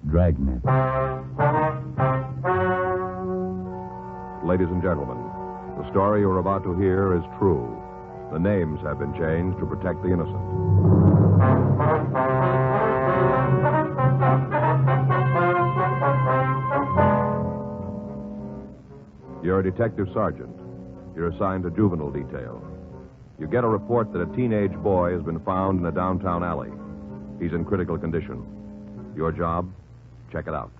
Dragnet. Ladies and gentlemen, the story you're about to hear is true. The names have been changed to protect the innocent. You're a detective sergeant. You're assigned to juvenile detail. You get a report that a teenage boy has been found in a downtown alley. He's in critical condition. Your job? Check it out.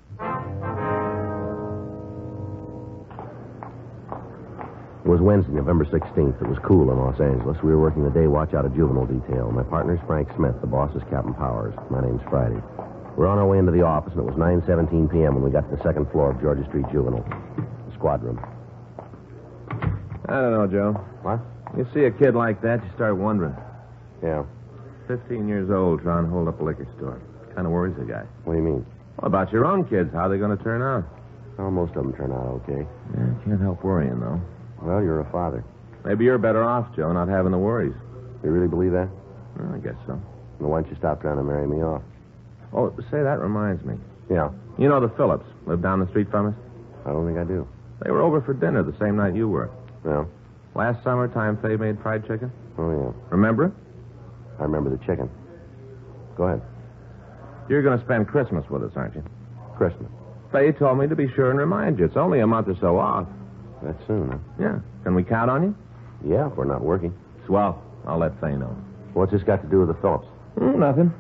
It was Wednesday, November 16th. It was cool in Los Angeles. We were working the day watch out of juvenile detail. My partner's Frank Smith. The boss is Captain Powers. My name's Friday. We're on our way into the office, and it was 9:17 p.m. when we got to the second floor of Georgia Street Juvenile. The squad room. I don't know, Joe. What? You see a kid like that, you start wondering. Yeah. 15 years old, trying to hold up a liquor store. Kind of worries a guy. What do you mean? What about your own kids? How are they going to turn out? Well, most of them turn out okay. Yeah, can't help worrying, though. Well, you're a father. Maybe you're better off, Joe, not having the worries. You really believe that? Well, I guess so. Well, why don't you stop trying to marry me off? Oh, say, that reminds me. Yeah. You know the Phillips, live down the street from us? I don't think I do. They were over for dinner the same night you were. Well? Last summertime, Faye made fried chicken. Oh, yeah. Remember it? I remember the chicken. Go ahead. You're going to spend Christmas with us, aren't you? Christmas. Faye told me to be sure and remind you. It's only a month or so off. That's soon, huh? Yeah. Can we count on you? Yeah, if we're not working. Swell. I'll let Faye know. What's this got to do with the Phillips? Nothing.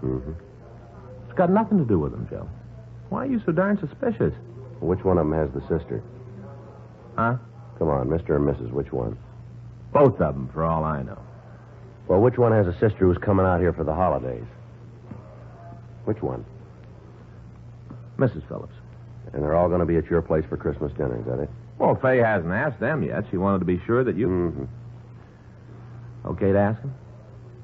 Mm-hmm. It's got nothing to do with them, Joe. Why are you so darn suspicious? Which one of them has the sister? Huh? Come on, Mr. and Mrs. Which one? Both of them, for all I know. Well, which one has a sister who's coming out here for the holidays? Which one? Mrs. Phillips. And they're all going to be at your place for Christmas dinner, is that it? Well, Faye hasn't asked them yet. She wanted to be sure that you... Mm-hmm. Okay to ask them?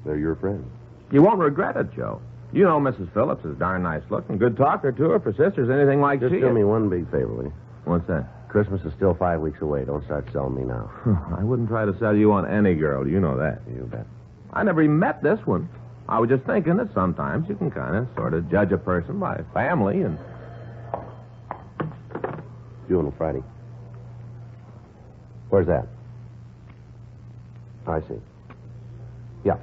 They're your friends. You won't regret it, Joe. You know Mrs. Phillips is darn nice looking. Good talker to her for sisters, anything like Just she do is. me one big favor, will you? What's that? Christmas is still 5 weeks away. Don't start selling me now. I wouldn't try to sell you on any girl. You know that. You bet. I never even met this one. I was just thinking that sometimes you can kind of sort of judge a person by family and... Juvenile Friday. Where's that? I see. Yeah.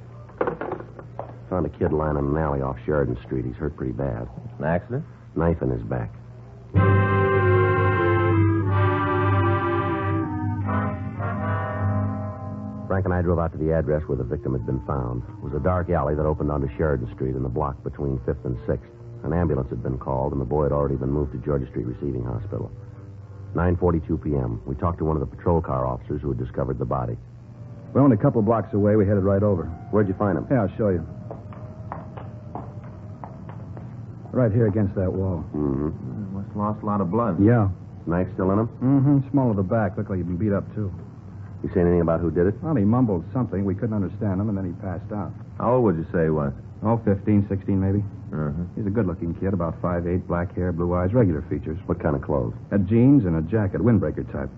Found a kid lying in an alley off Sheridan Street. He's hurt pretty bad. An accident? Knife in his back. Frank and I drove out to the address where the victim had been found. It was a dark alley that opened onto Sheridan Street in the block between 5th and 6th. An ambulance had been called, and the boy had already been moved to Georgia Street Receiving Hospital. 9:42 p.m. We talked to one of the patrol car officers who had discovered the body. We're only a couple blocks away. We headed right over. Where'd you find him? Yeah, I'll show you. Right here against that wall. Mm-hmm. Must have lost a lot of blood. Yeah. Knife still in him? Mm-hmm. Small of the back. Looked like he'd been beat up, too. You say anything about who did it? Well, he mumbled something. We couldn't understand him, and then he passed out. How old would you say he was? Oh, 15, 16 maybe. Uh-huh. He's a good-looking kid, about 5'8", black hair, blue eyes, regular features. What kind of clothes? Had jeans and a jacket, windbreaker type.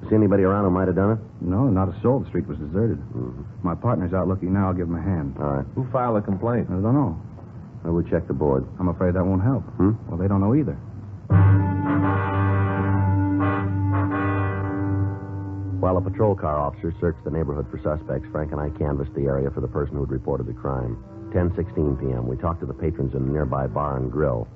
See anybody around who might have done it? No, not a soul. The street was deserted. Mm-hmm. My partner's out looking now. I'll give him a hand. All right. Who filed a complaint? I don't know. I will check the board. I'm afraid that won't help. Hmm? Well, they don't know either. While a patrol car officer searched the neighborhood for suspects, Frank and I canvassed the area for the person who had reported the crime. 10:16 p.m. We talked to the patrons in a nearby bar and grill.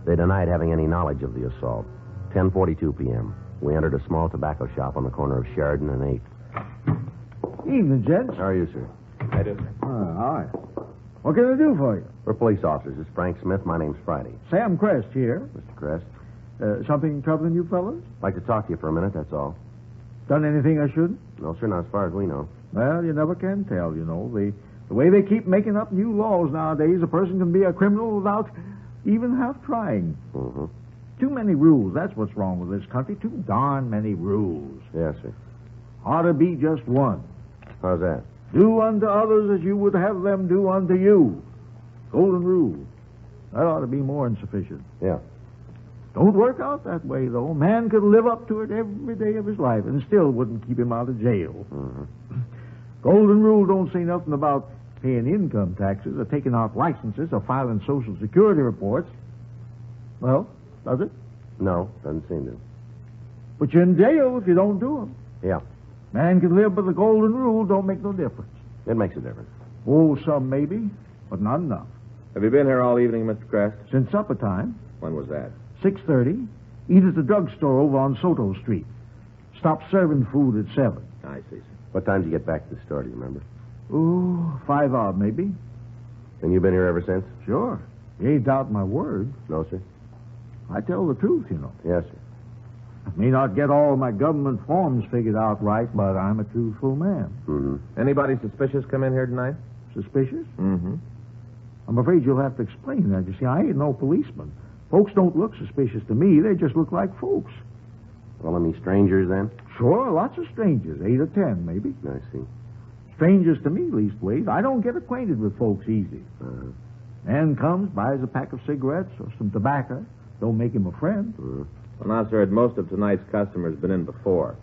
They denied having any knowledge of the assault. 10:42 p.m. We entered a small tobacco shop on the corner of Sheridan and 8th. Evening, gents. How are you, sir? I do, sir. Hi. What can I do for you? We're police officers. It's Frank Smith. My name's Friday. Sam Crest here. Mr. Crest, Something troubling you fellas? I'd like to talk to you for a minute, that's all. Done anything I shouldn't? No, sir, not as far as we know. Well, you never can tell, you know. The way they keep making up new laws nowadays, a person can be a criminal without even half trying. Mm-hmm. Too many rules. That's what's wrong with this country. Too darn many rules. Yes, sir. Ought to be just one. How's that? Do unto others as you would have them do unto you. Golden rule. That ought to be more than sufficient. Yeah. Don't work out that way, though. A man could live up to it every day of his life and still wouldn't keep him out of jail. Mm-hmm. Golden rule don't say nothing about paying income taxes or taking out licenses or filing Social Security reports. Well, does it? No, doesn't seem to. But you're in jail if you don't do them. Yeah, Man can live by the golden rule, don't make no difference. it makes a difference. Oh, some maybe, but not enough. Have you been here all evening, Mr. Crest? Since supper time, When was that? 6:30, eat at the drugstore over on Soto Street. Stop serving food at 7. I see, sir. What time did you get back to the store, do you remember? Oh, 5 odd, maybe. And you've been here ever since? Sure. You ain't doubt my word. No, sir? I tell the truth, you know. Yes, sir. I may not get all my government forms figured out right, but I'm a truthful man. Mm-hmm. Anybody suspicious come in here tonight? Suspicious? Mm-hmm. I'm afraid you'll have to explain that. You see, I ain't no policeman. Folks don't look suspicious to me. They just look like folks. Well, any strangers then? Sure, lots of strangers. 8 or 10, maybe. I see. Strangers to me, leastways. I don't get acquainted with folks easy. Uh-huh. Man comes, buys a pack of cigarettes or some tobacco. Don't make him a friend. Uh-huh. Well, now, sir, most of tonight's customers been in before.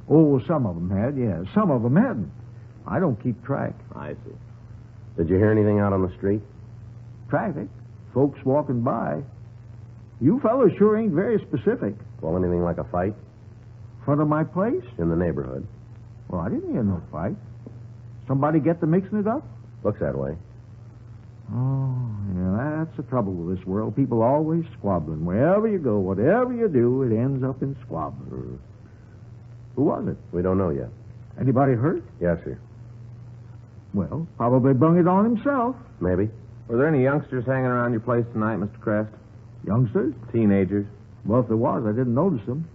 Oh, some of them had, yeah. Some of them hadn't. I don't keep track. I see. Did you hear anything out on the street? Traffic. Folks walking by. You fellas sure ain't very specific. Well, anything like a fight Front of my place? in the neighborhood? Well, I didn't hear no fight. Somebody get to mixing it up? Looks that way. Oh, yeah, that's the trouble with this world. People always squabbling. Wherever you go, whatever you do, it ends up in squabbling. Mm. Who was it? We don't know yet. Anybody hurt? Yes, sir. Well, probably brung it on himself. Maybe. Were there any youngsters hanging around your place tonight, Mr. Crest? Youngsters? Teenagers? Well, if there was, I didn't notice them.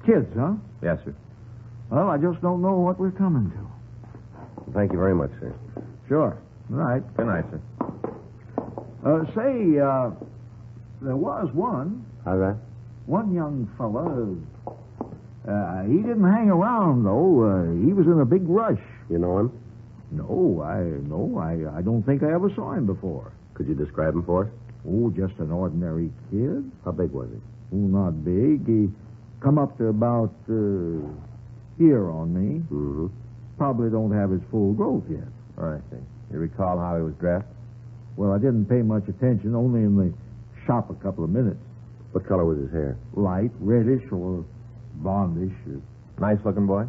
Kids, huh? Yes, sir. Well, I just don't know what we're coming to. Thank you very much, sir. Sure. All right. Good night, sir. There was one. How's that? One young fella. He didn't hang around, though. He was in a big rush. You know him? No, I don't think I ever saw him before. Could you describe him for us? Oh, just an ordinary kid. How big was he? Oh, not big. He come up to about here on me. Mm-hmm. Probably don't have his full growth yet. Oh, I see. You recall how he was dressed? Well, I didn't pay much attention, only in the shop a couple of minutes. What color was his hair? Light, reddish, or blondish. Nice-looking boy?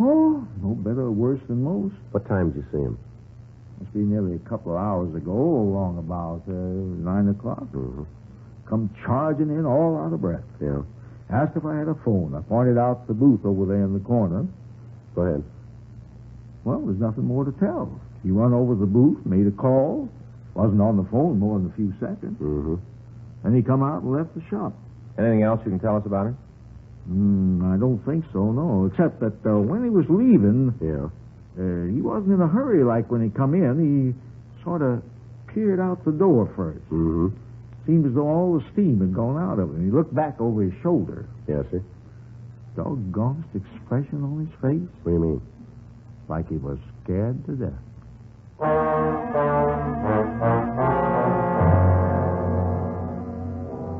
Oh, no better or worse than most. What time did you see him? Must be nearly a couple of hours ago, along about 9 o'clock. Mm-hmm. Come charging in all out of breath. Yeah. Asked if I had a phone. I pointed out the booth over there in the corner. Go ahead. Well, there's nothing more to tell. He run over the booth, made a call. Wasn't on the phone more than a few seconds. Mm-hmm. Then he come out and left the shop. Anything else you can tell us about him? I don't think so, no. Except that when he was leaving, Yeah. he wasn't in a hurry like when he come in. He sort of peered out the door first. Mm-hmm. Seemed as though all the steam had gone out of him. He looked back over his shoulder. Yes, sir. Doggonest expression on his face. What do you mean? Like he was scared to death.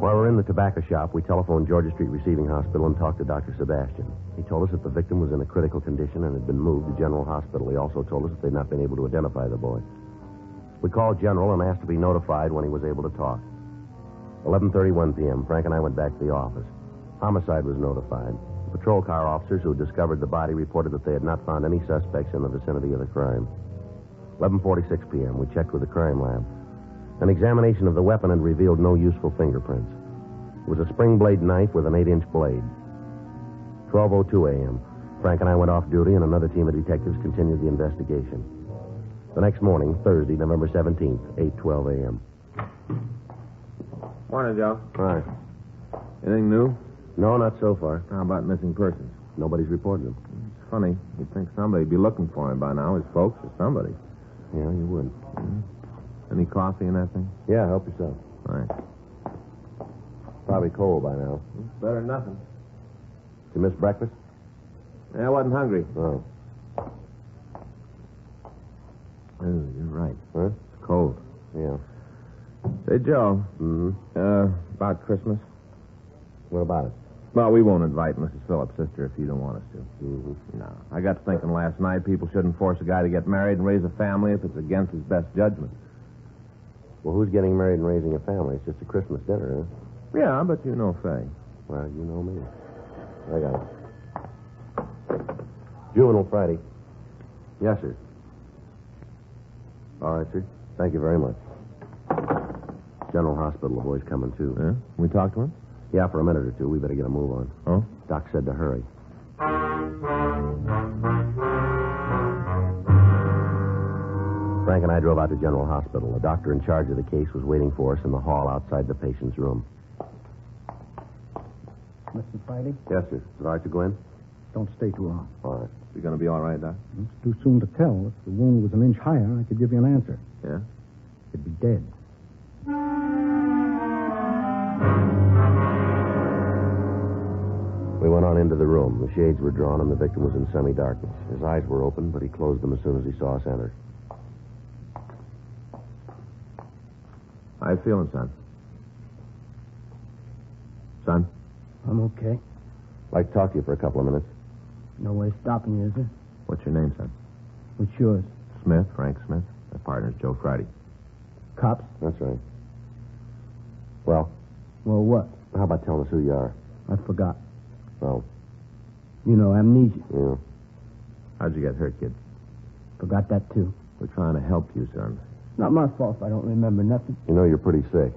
While we're in the tobacco shop, we telephoned Georgia Street Receiving Hospital and talked to Dr. Sebastian. He told us that the victim was in a critical condition and had been moved to General Hospital. He also told us that they'd not been able to identify the boy. We called General and asked to be notified when he was able to talk. 11:31 p.m., Frank and I went back to the office. Homicide was notified. The patrol car officers who had discovered the body reported that they had not found any suspects in the vicinity of the crime. 11:46 p.m., we checked with the crime lab. An examination of the weapon had revealed no useful fingerprints. It was a spring blade knife with an 8-inch blade. 12:02 a.m., Frank and I went off duty, and another team of detectives continued the investigation. The next morning, Thursday, November 17th, 8:12 a.m. Morning, Joe. All right. Anything new? No, not so far. How about missing persons? Nobody's reported him. It's funny. You'd think somebody'd be looking for him by now, his folks or somebody. Yeah, you would. Any coffee in that thing? Yeah, help yourself. All right. Probably cold by now. It's better than nothing. You missed breakfast? Yeah, I wasn't hungry. Oh. Oh, you're right. Huh? It's cold. Yeah. Say, Joe. Mm-hmm. About Christmas? What about it? Well, we won't invite Mrs. Phillips' sister if you don't want us to. Mm-hmm. No. I got to thinking last night people shouldn't force a guy to get married and raise a family if it's against his best judgment. Well, who's getting married and raising a family? It's just a Christmas dinner, huh? Yeah, but you know Faye. Well, you know me. I got it. Juvenile Friday. Yes, sir. All right, sir. Thank you very much. General Hospital, the boy's coming, too. Yeah? We talked to him? Yeah, for a minute or two. We better get a move on. Oh? Doc said to hurry. Frank and I drove out to General Hospital. The doctor in charge of the case was waiting for us in the hall outside the patient's room. Mr. Friday? Yes, sir. Is it all right to go in? Don't stay too long. All right. You going to be all right, Doc? It's too soon to tell. If the wound was an inch higher, I could give you an answer. Yeah? It'd be dead. We went on into the room. The shades were drawn and the victim was in semi-darkness. His eyes were open, but he closed them as soon as he saw us enter. How you feeling, son? Son? I'm okay. I'd like to talk to you for a couple of minutes. No way of stopping you, is there? What's your name, son? What's yours? Smith, Frank Smith. My partner's Joe Friday. Cops? That's right. Well, Well, what? how about telling us who you are? I forgot. Well, You know, amnesia. yeah. How'd you get hurt, kid? Forgot that, too. We're trying to help you, son. Not my fault if I don't remember nothing. You know you're pretty sick,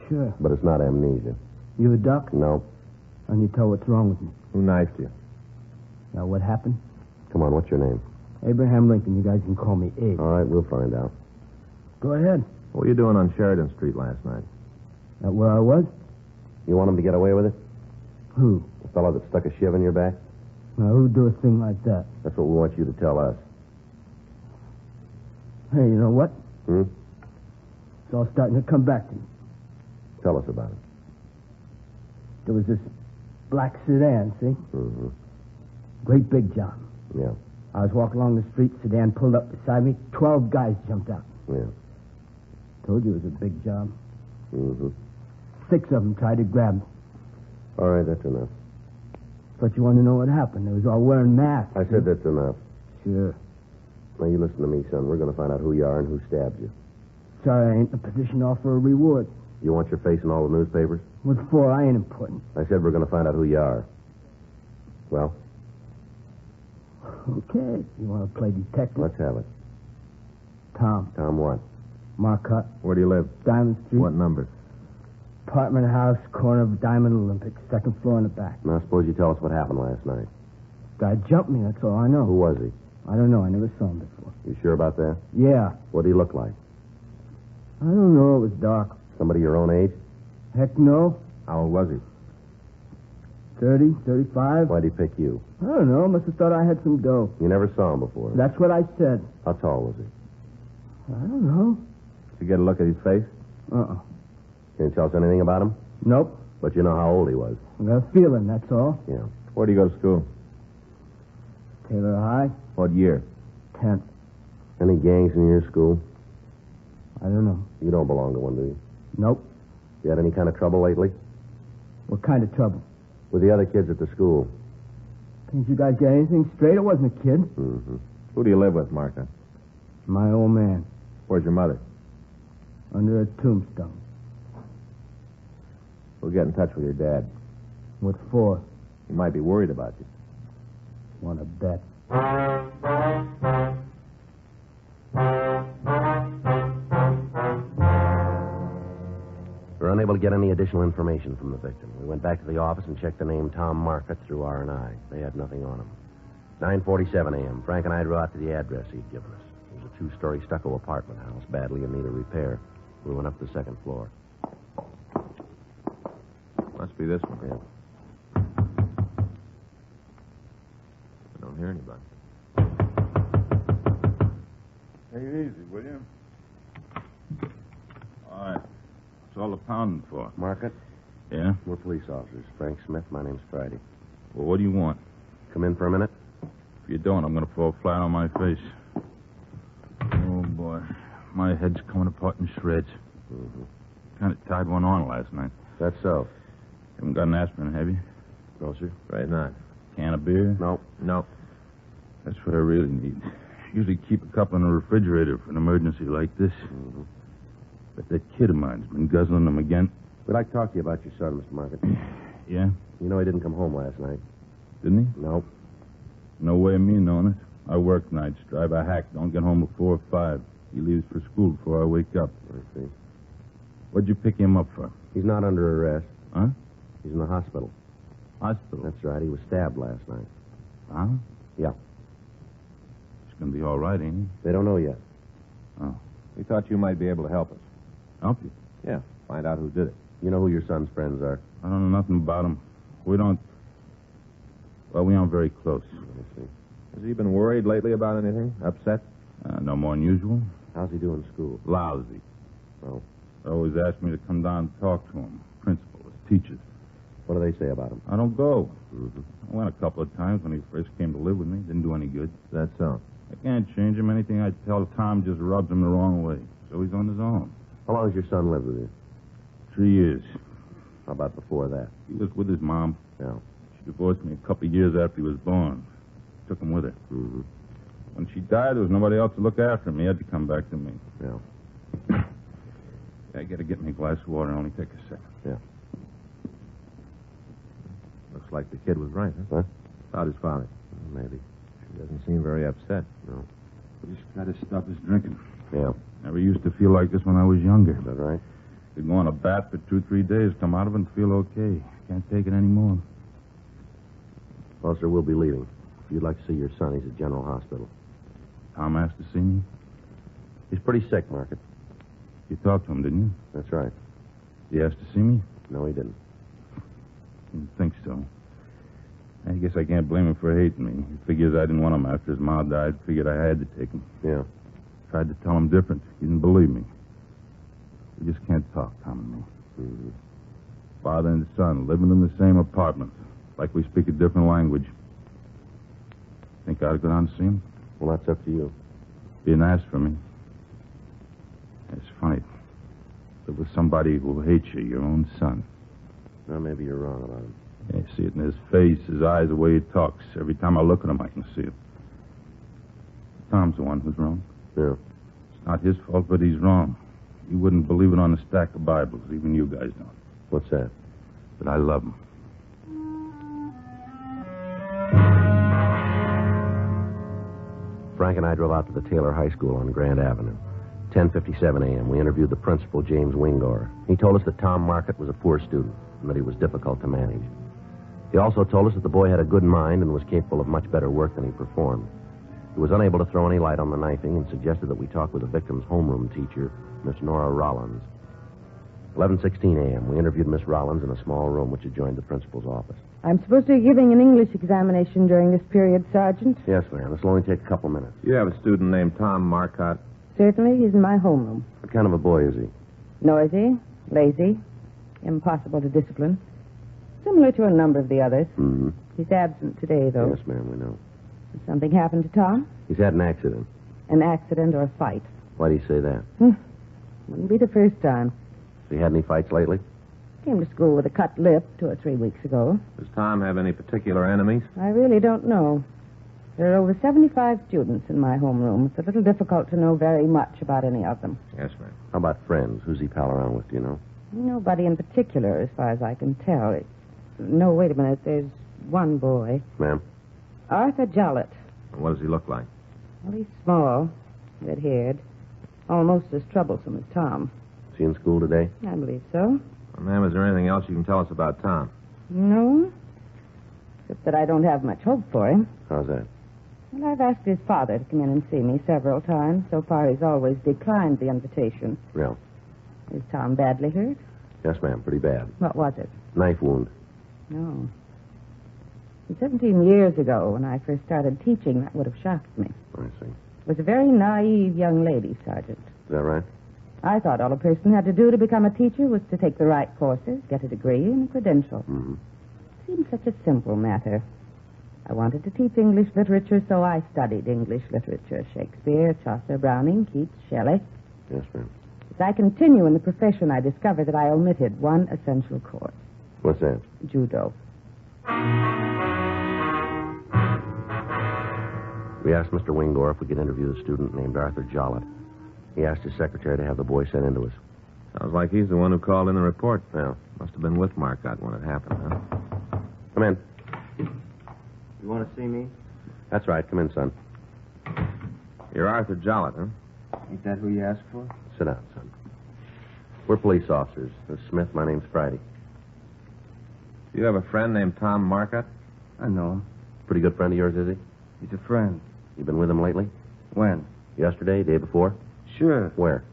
Sure. but it's not amnesia. You a doc? No. And you tell what's wrong with me. Who knifed you? Now, what happened? Come on, what's your name? Abraham Lincoln. You guys can call me Abe. All right, we'll find out. Go ahead. What were you doing on Sheridan Street last night? That where I was? You want him to get away with it? Who? The fellow that stuck a shiv in your back? Now, who'd do a thing like that? That's what we want you to tell us. Hey, you know what? Hmm? It's all starting to come back to me. Tell us about it. There was this black sedan, see? Mm-hmm. Great big job. Yeah, I was walking along the street, sedan pulled up beside me, 12 guys jumped out. yeah. Told you it was a big job. Mm-hmm. 6 of them tried to grab me. All right, that's enough. But you want to know what happened? They was all wearing masks. I said that's enough. Sure. Now, you listen to me, son. We're going to find out who you are and who stabbed you. Sorry I ain't in a position to offer a reward. You want your face in all the newspapers? What for? I ain't important. I said we're going to find out who you are. Well, Okay. You want to play detective? let's have it. Tom. Tom what? Marcotte. Where do you live? Diamond Street. What number? Apartment house, corner of Diamond Olympic. Second floor in the back. Now, suppose you tell us what happened last night. Guy jumped me, that's all I know. Who was he? I don't know. I never saw him before. You sure about that? Yeah. What did he look like? I don't know. It was dark. Somebody your own age? Heck no. How old was he? 30, 35. Why'd he pick you? I don't know. Must have thought I had some dough. You never saw him before. That's what I said. How tall was he? I don't know. Did you get a look at his face? Uh-uh. Can you tell us anything about him? Nope. But you know how old he was. I got a feeling, that's all. Yeah. Where do you go to school? Taylor High, What year? 10th. Any gangs in your school? I don't know. You don't belong to one, do you? Nope. You had any kind of trouble lately? What kind of trouble? With the other kids at the school? Didn't you guys get anything straight? I wasn't a kid. Mm-hmm. Who do you live with, Martha? My old man. Where's your mother? Under a tombstone. We'll get in touch with your dad. What for? He might be worried about you. Want to bet. We were unable to get any additional information from the victim. We went back to the office and checked the name Tom Marcotte through R&I. They had nothing on him. 9:47 a.m. Frank and I drove out to the address he'd given us. It was a 2-story stucco apartment house, badly in need of repair. We went up to the second floor. Must be this one. Yeah. I don't hear anybody. Take it easy, will you? All right. What's all the pounding for? Marcotte? Yeah? We're police officers. Frank Smith. My name's Friday. Well, what do you want? Come in for a minute? If you don't, I'm going to fall flat on my face. Oh, boy. My head's coming apart in shreds. Mm-hmm. Kind of tied one on last night. That's so. Haven't got an aspirin, have you? No, sir. Right not. Can of beer? No. No. That's what I really need. Usually keep a couple in the refrigerator for an emergency like this. Mm-hmm. But that kid of mine's been guzzling them again. We'd like to talk to you about your son, Mr. Market. Yeah? You know he didn't come home last night. Didn't he? Nope. No way of me knowing it. I work nights, drive a hack, don't get home before 5. He leaves for school before I wake up. I see. What'd you pick him up for? He's not under arrest. Huh? He's in the hospital. Hospital? That's right. He was stabbed last night. Huh? Yeah. He's gonna be all right, ain't he? They don't know yet. Oh. We thought you might be able to help us. Help you? Yeah, find out who did it. You know who your son's friends are? I don't know nothing about him. We don't... Well, we aren't very close. I see. Has he been worried lately about anything? Upset? No more than usual. How's he doing in school? Lousy. Oh. They always ask me to come down and talk to him. Principals, teachers. What do they say about him? I don't go. Mm-hmm. I went a couple of times when he first came to live with me. Didn't do any good. That's so. I can't change him. Anything I tell Tom just rubs him the wrong way. So he's on his own. How long has your son lived with you? 3 years. How about before that? He was with his mom. Yeah. She divorced me a couple of years after he was born. Took him with her. Mm-hmm. When she died, there was nobody else to look after him. He had to come back to me. Yeah. I gotta get me a glass of water. It'll only take a second. Yeah. Looks like the kid was right, huh? What? About his father. Maybe. He doesn't seem very upset. No. He's gotta stop his drinking. Yeah. Never used to feel like this when I was younger. Is that right? Could go on a bat for 2-3 days, come out of it and feel okay. Can't take it anymore. Well, sir, we'll be leaving. If you'd like to see your son, he's at General Hospital. Tom asked to see me. He's pretty sick, Market. You talked to him, didn't you? That's right. He asked to see me? No, he didn't. Didn't think so. I guess I can't blame him for hating me. He figures I didn't want him after his ma died. Figured I had to take him. Yeah. Tried to tell him different. He didn't believe me. We just can't talk, Tom and me. Mm-hmm. Father and son living in the same apartment. Like we speak a different language. Think I ought to go down and see him? Well, that's up to you. Being asked for me. It's funny. Live with somebody who hates you, your own son. Well, maybe you're wrong about him. Yeah, I see it in his face, his eyes, the way he talks. Every time I look at him, I can see it. Tom's the one who's wrong. Yeah. It's not his fault, but he's wrong. You wouldn't believe it on a stack of Bibles. Even you guys don't. What's that? But I love him. Frank and I drove out to the Taylor High School on Grand Avenue. 10:57 a.m. We interviewed the principal, James Wingor. He told us that Tom Market was a poor student and that he was difficult to manage. He also told us that the boy had a good mind and was capable of much better work than he performed. He was unable to throw any light on the knifing and suggested that we talk with the victim's homeroom teacher, Miss Nora Rollins. 11:16 a.m. We interviewed Miss Rollins in a small room which adjoined the principal's office. I'm supposed to be giving an English examination during this period, Sergeant. Yes, ma'am. This will only take a couple minutes. You have a student named Tom Marcotte. Certainly, he's in my homeroom. What kind of a boy is he? Noisy, lazy, impossible to discipline. Similar to a number of the others. Mm-hmm. He's absent today, though. Yes, ma'am, we know. Has something happened to Tom? He's had an accident. An accident or a fight? Why do you say that? Wouldn't be the first time. Has he had any fights lately? Came to school with a cut lip 2 or 3 weeks ago. Does Tom have any particular enemies? I really don't know. There are over 75 students in my homeroom. It's a little difficult to know very much about any of them. Yes, ma'am. How about friends? Who's he pal around with, do you know? Nobody in particular, as far as I can tell. No, wait a minute. There's one boy. Ma'am? Arthur Jollett. What does he look like? Well, he's small, red-haired, almost as troublesome as Tom. Is he in school today? I believe so. Well, ma'am, is there anything else you can tell us about Tom? No, except that I don't have much hope for him. How's that? Well, I've asked his father to come in and see me several times. So far, he's always declined the invitation. Yeah. Is Tom badly hurt? Yes, ma'am. Pretty bad. What was it? Knife wound. No. 17 years ago, when I first started teaching, that would have shocked me. I see. It was a very naive young lady, Sergeant. Is that right? I thought all a person had to do to become a teacher was to take the right courses, get a degree, and a credential. Mm-hmm. It seemed such a simple matter. I wanted to teach English literature, so I studied English literature. Shakespeare, Chaucer, Browning, Keats, Shelley. Yes, ma'am. As I continue in the profession, I discovered that I omitted one essential course. What's that? Judo. We asked Mr. Wingor if we could interview the student named Arthur Jollett. He asked his secretary to have the boy sent in to us. Sounds like he's the one who called in the report. Yeah. Must have been with Marcotte when it happened, huh? Come in. You want to see me? That's right. Come in, son. You're Arthur Jollett, huh? Ain't that who you asked for? Sit down, son. We're police officers. This is Smith. My name's Friday. You have a friend named Tom Marcotte? I know him. Pretty good friend of yours, is he? He's a friend. You been with him lately? When? Yesterday, day before? Sure. Where?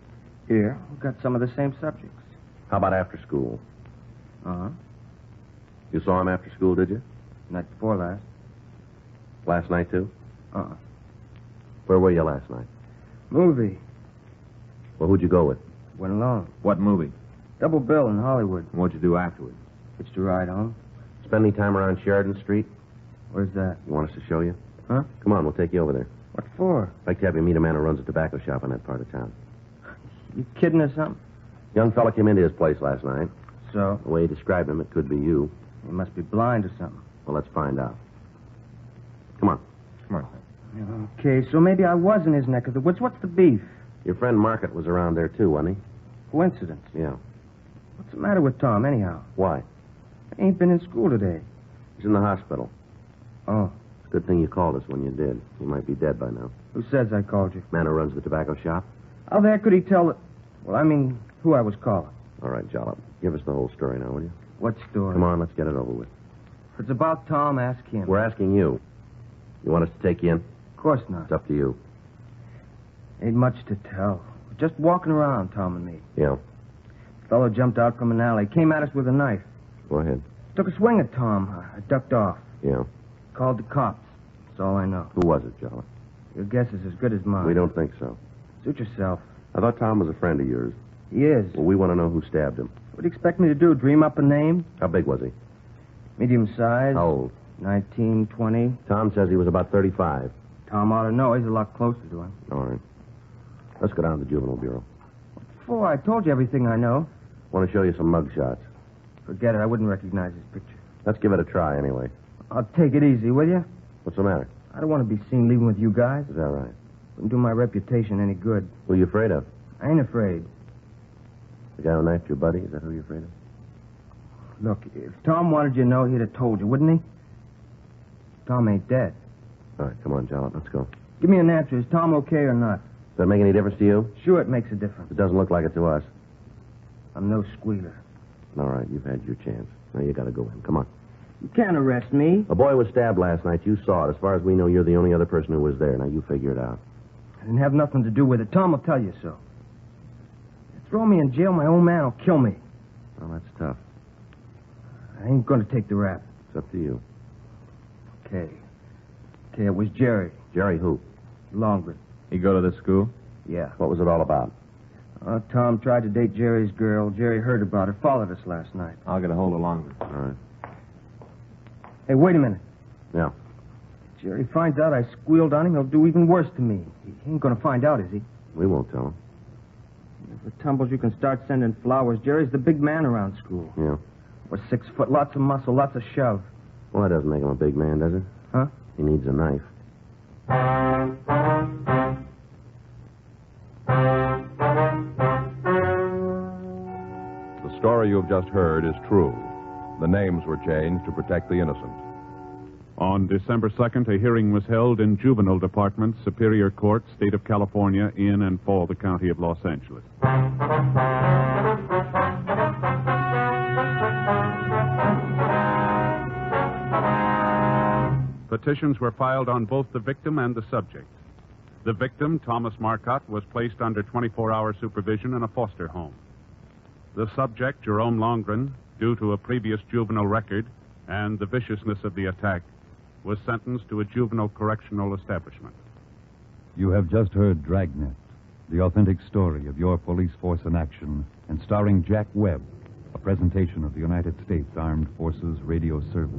Here. We've got some of the same subjects. How about after school? Uh-huh. You saw him after school, did you? Night before last. Last night, too? Uh-uh. Where were you last night? Movie. Well, who'd you go with? Went alone. What movie? Double bill in Hollywood. And what'd you do afterwards? Hitched a ride home. Spend any time around Sheridan Street? Where's that? You want us to show you? Huh? Come on, we'll take you over there. What for? I'd like to have you meet a man who runs a tobacco shop in that part of town. You kidding or something? Young fella came into his place last night. So? The way he described him, it could be you. He must be blind or something. Well, let's find out. Come on. Come on. Okay, so maybe I was in his neck of the woods. What's the beef? Your friend Marcotte was around there, too, wasn't Coincidence. he? Yeah. What's the matter with Tom, anyhow? Why? He ain't been in school today. He's in the hospital. Oh. It's a good thing you called us when you did. He might be dead by now. Who says I called you? Man who runs the tobacco shop? How the heck could he tell that... Well, I mean, who I was calling. All right, Jollop. Give us the whole story now, will you? What story? Come on, let's get it over with. If it's about Tom, ask him. We're asking you. You want us to take you in? Of course not. It's up to you. Ain't much to tell. Just walking around, Tom and me. Yeah. Fellow jumped out from an alley, came at us with a knife. Go ahead. Took a swing at Tom. I ducked off. Yeah. Called the cops. That's all I know. Who was it, Jollop? Your guess is as good as mine. We don't think so. Suit yourself. I thought Tom was a friend of yours. He is. Well, we want to know who stabbed him. What do you expect me to do? Dream up a name? How big was he? Medium size. How old? 19, 20. Tom says he was about 35. Tom ought to know. He's a lot closer to him. All right. Let's go down to the Juvenile Bureau. Before I told you everything I know. Want to show you some mug shots. Forget it. I wouldn't recognize his picture. Let's give it a try anyway. I'll take it easy, will you? What's the matter? I don't want to be seen leaving with you guys. Is that right? Wouldn't do my reputation any good. Who are you afraid of? I ain't afraid. The guy who knifed your buddy? Is that who you're afraid of? Look, if Tom wanted you to know, he'd have told you, wouldn't he? Tom ain't dead. All right, come on, Jollop. Let's go. Give me an answer. Is Tom okay or not? Does that make any difference to you? Sure, it makes a difference. It doesn't look like it to us. I'm no squealer. All right, you've had your chance. Now you got to go in. Come on. You can't arrest me. A boy was stabbed last night. You saw it. As far as we know, you're the only other person who was there. Now you figure it out. I didn't have nothing to do with it. Tom will tell you so. You throw me in jail, my old man will kill me. Well, that's tough. I ain't going to take the rap. It's up to you. Okay, it was Jerry. Jerry who? Longren. You go to the school? Yeah. What was it all about? Tom tried to date Jerry's girl. Jerry heard about it. Followed us last night. I'll get a hold of Longren. All right. Hey, wait a minute. Yeah. If Jerry finds out I squealed on him, he'll do even worse to me. He ain't going to find out, is he? We won't tell him. If it tumbles, you can start sending flowers. Jerry's the big man around school. Yeah. We're 6 foot, lots of muscle, lots of shove. Well, that doesn't make him a big man, does it? Huh? He needs a knife. The story you've just heard is true. The names were changed to protect the innocent. On December 2nd, a hearing was held in Juvenile Department, Superior Court, State of California, in and for the County of Los Angeles. Petitions were filed on both the victim and the subject. The victim, Thomas Marcotte, was placed under 24-hour supervision in a foster home. The subject, Jerome Longren, due to a previous juvenile record and the viciousness of the attack, was sentenced to a juvenile correctional establishment. You have just heard Dragnet, the authentic story of your police force in action, and starring Jack Webb, a presentation of the United States Armed Forces Radio Service.